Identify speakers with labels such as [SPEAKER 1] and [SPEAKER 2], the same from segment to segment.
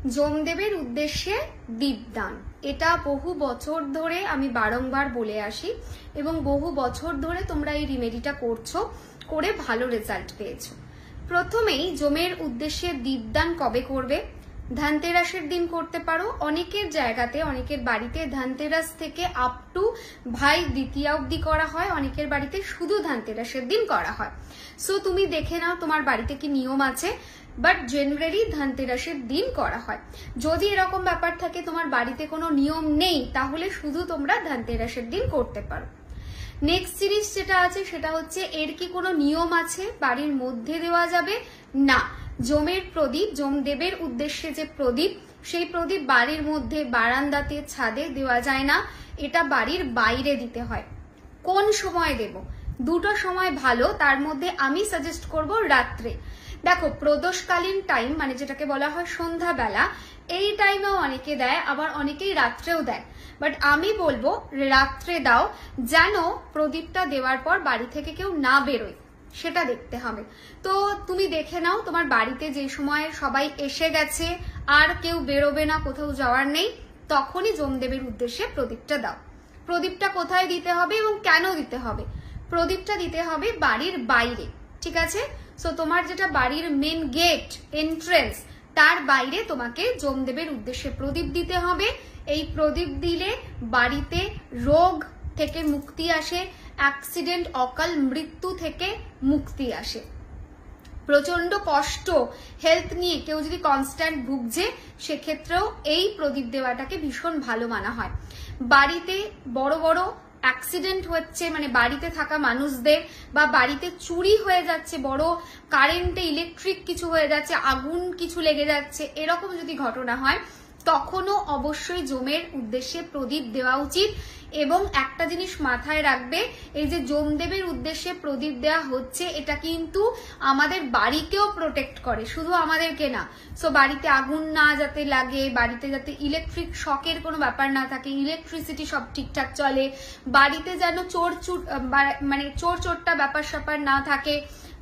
[SPEAKER 1] যমদেবের উদ্দেশ্যে দীপদান, এটা বহু বছর ধরে আমি বারংবার বলে আসি এবং বহু বছর ধরে তোমরা এই রিমেডিটা করছো, করে ভালো রেজাল্ট পেয়েছো। প্রথমেই যমের উদ্দেশ্যে দীপদান কবে করবে? ধনতেরাসের দিন করতে পারো। অনেকের জায়গাতে, অনেকের বাড়িতে ধনতেরাস থেকে আপ টু ভাই দ্বিতীয়া অবধি করা হয়, অনেকের বাড়িতে শুধু ধনতেরাসের দিন করা হয়। সো তুমি দেখে নাও তোমার বাড়িতে কি নিয়ম আছে, বাট জেনারেলি ধনতেরাসের দিন করা হয়। যদি এরকম ব্যাপার থাকে তোমার বাড়িতে কোনো নিয়ম নেই, তাহলে শুধু তোমরা ধনতেরাসের দিন করতে পারো। নেক্সট জিনিস যেটা আছে সেটা হচ্ছে, এর কি কোনো নিয়ম আছে বাড়ির মধ্যে দেওয়া যাবে? না। যমের প্রদীপ, যমদেবের উদ্দেশ্যে যে প্রদীপ, সেই প্রদীপ বাড়ির মধ্যে, বারান্দাতে, ছাদে দেওয়া যায় না, এটা বাড়ির বাইরে দিতে হয়। কোন সময় দেব? দুটো সময় ভালো, তার মধ্যে আমি সাজেস্ট করব রাত্রে। দেখো, প্রদোষকালীন টাইম মানে যেটাকে বলা হয় সন্ধ্যাবেলা, এই টাইমেও অনেকে দেয়, আবার অনেকেই রাত্রেও দেয়, বাট আমি বলবো রাত্রে দাও, যেন প্রদীপটা দেওয়ার পর বাড়ি থেকে কেউ না বেরোয়, সেটা দেখতে হবে। তো তুমি দেখে নাও তোমার বাড়িতে যে সময় সবাই এসে গেছে, আর কেউ বেরোবে না, কোথাও যাওয়ার নেই, তখনই যমদেবের উদ্দেশ্যে প্রদীপটা দাও। প্রদীপটা কোথায় দিতে হবে এবং কেন দিতে হবে? প্রদীপটা দিতে হবে বাড়ির বাইরে, ঠিক আছে? সো তোমার যেটা বাড়ির মেন গেট, এন্ট্রেন্স, তার বাইরে তোমাকে যমদেবের উদ্দেশ্যে প্রদীপ দিতে হবে। এই প্রদীপ দিলে বাড়িতে রোগ থেকে মুক্তি আসে, অ্যাক্সিডেন্ট, অকাল মৃত্যু থেকে মুক্তি আসে। প্রচন্ড কষ্ট, হেলথ নিয়ে কেউ যদি কনস্ট্যান্ট ভুগছে, সেক্ষেত্রেও এই প্রদীপ দেওয়াটাকে ভীষণ ভালো মানা হয়। বাড়িতে বড় বড় অ্যাক্সিডেন্ট হচ্ছে, মানে বাড়িতে থাকা মানুষদের, বা বাড়িতে চুরি হয়ে যাচ্ছে, বড় কারেন্টে ইলেকট্রিক কিছু হয়ে যাচ্ছে, আগুন কিছু লেগে যাচ্ছে, এরকম যদি ঘটনা হয়, তখনও অবশ্যই যমের উদ্দেশ্যে প্রদীপ দেওয়া উচিত। এবং একটা জিনিস মাথায় রাখবে, এই যে যমদেবের উদ্দেশ্যে প্রদীপ দেওয়া হচ্ছে, এটা কিন্তু আমাদের বাড়িকেও প্রোটেক্ট করে, শুধু আমাদেরকে না। সো বাড়িতে আগুন না যাতে লাগে, বাড়িতে যাতে ইলেকট্রিক শকের কোনো ব্যাপার না থাকে, ইলেকট্রিসিটি সব ঠিকঠাক চলে, বাড়িতে যেন চোর চোরটা ব্যাপার স্যাপার না থাকে,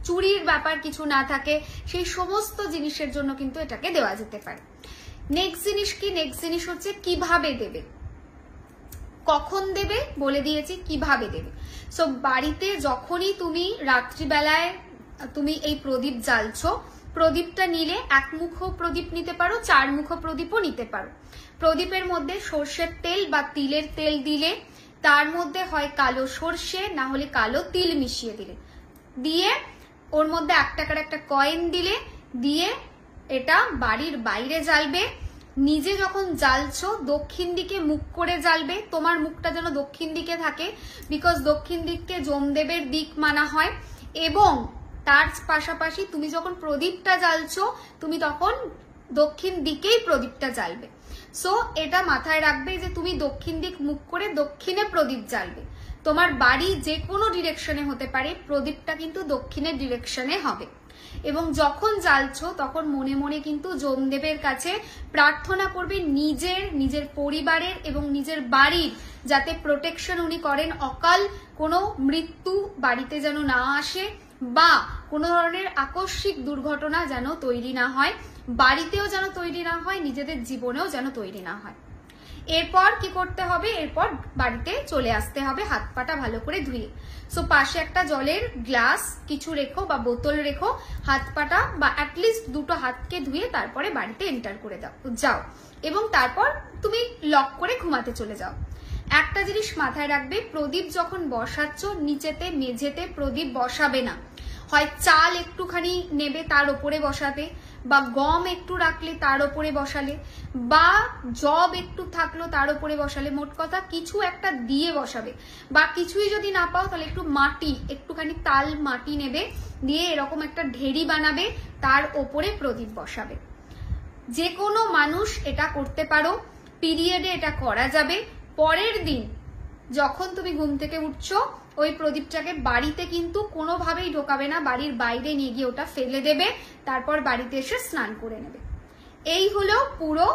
[SPEAKER 1] চুরির ব্যাপার কিছু না থাকে, সেই সমস্ত জিনিসের জন্য কিন্তু এটাকে দেওয়া যেতে পারে। নেক্সট জিনিস কি? নেক্সট জিনিস হচ্ছে কিভাবে দেবে, কখন দেবে বলে দিয়েছি, কিভাবে দেবে। সো বাড়িতে যখনই তুমি রাত্রিবেলায় তুমি এই প্রদীপ জ্বালছো, প্রদীপটা নিলে একমুখ প্রদীপ নিতে পারো, চারমুখ প্রদীপও নিতে পারো। প্রদীপের মধ্যে সর্ষের তেল বা তিলের তেল দিলে, তার মধ্যে হয় কালো সর্ষে, না হলে কালো তিল মিশিয়ে দিলে, দিয়ে ওর মধ্যে 1 টাকার একটা কয়েন দিলে, দিয়ে এটা বাড়ির বাইরে জ্বালবে। নিজে যখন জ্বালছো দক্ষিণ দিকে মুখ করে জ্বালবে, তোমার মুখটা যেন দক্ষিণ দিকে থাকে, বিকজ দক্ষিণ দিককে যমদেবের দিক মানা হয়। এবং তার পাশাপাশি তুমি যখন প্রদীপটা জ্বালছো, তুমি তখন দক্ষিণ দিকেই প্রদীপটা জ্বালবে। সো এটা মাথায় রাখবে যে তুমি দক্ষিণ দিক মুখ করে দক্ষিণে প্রদীপ জ্বালবে। তোমার বাড়ি যে কোনো ডিরেকশনে হতে পারে, প্রদীপটা কিন্তু দক্ষিণের ডিরেকশনে হবে। এবং যখন জ্বালছো তখন মনে মনে কিন্তু যমদেবের কাছে প্রার্থনা করবে নিজের পরিবারের এবং নিজের বাড়ির যাতে প্রোটেকশন উনি করেন, অকাল কোনো মৃত্যু বাড়িতে যেন না আসে, বা কোনো ধরনের আকস্মিক দুর্ঘটনা যেন তৈরি না হয়, বাড়িতেও যেন তৈরি না হয়, নিজেদের জীবনেও যেন তৈরি না হয়। এরপর কি করতে হবে? এরপর বাড়িতে চলে আসতে হবে হাত পাটা ভালো করে ধুয়ে। সো পাশে একটা জলের গ্লাস কিছু রেখো বা বোতল রেখো, হাত পাটা বা অ্যাটলিস্ট দুটো হাতকে ধুয়ে তারপরে বাড়িতে এন্টার করে যাও, এবং তারপর তুমি লক করে ঘুমাতে চলে যাও। একটা জিনিস মাথায় রাখবে, প্রদীপ যখন বসাচ্ছ নিচেতে মেঝেতে প্রদীপ বসাবে না। হয় চাল একটুখানি নেবে তার ওপরে বসাবে, বা গম একটু রাখলে তার ওপরে বসালে, বা জব একটু থাকলো তার ওপরে বসালে, মোট কথা কিছু একটা দিয়ে বসাবে। বা কিছুই যদি না পাও তাহলে একটু মাটি, একটুখানি তাল মাটি নেবে, দিয়ে এরকম একটা ঢেরি বানাবে, তার ওপরে প্রদীপ বসাবে। যে কোনো মানুষ এটা করতে পারো, পিরিয়ডে এটা করা যাবে। পরের দিন যখন তুমি ঘুম থেকে উঠছো, ওই প্রদীপটাকে বাড়িতে কিন্তু কোনোভাবেই ঢোকাবে না, বাড়ির বাইরে নিয়ে গিয়ে ওটা ফেলে দেবে, তারপর বাড়িতে এসে স্নান করে নেবে। এই হলো পুরো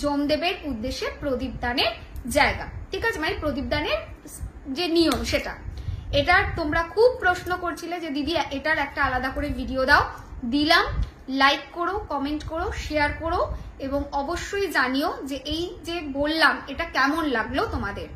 [SPEAKER 1] যমদেবের উদ্দেশ্যে প্রদীপ দানের জায়গা, ঠিক আছে? মানে প্রদীপ দানের যে নিয়ম সেটা। এটার তোমরা খুব প্রশ্ন করছিলে যে দিদি এটার একটা আলাদা করে ভিডিও দাও, দিলাম। লাইক করো, কমেন্ট করো, শেয়ার করো এবং অবশ্যই জানিও যে এই যে বললাম এটা কেমন লাগলো তোমাদের।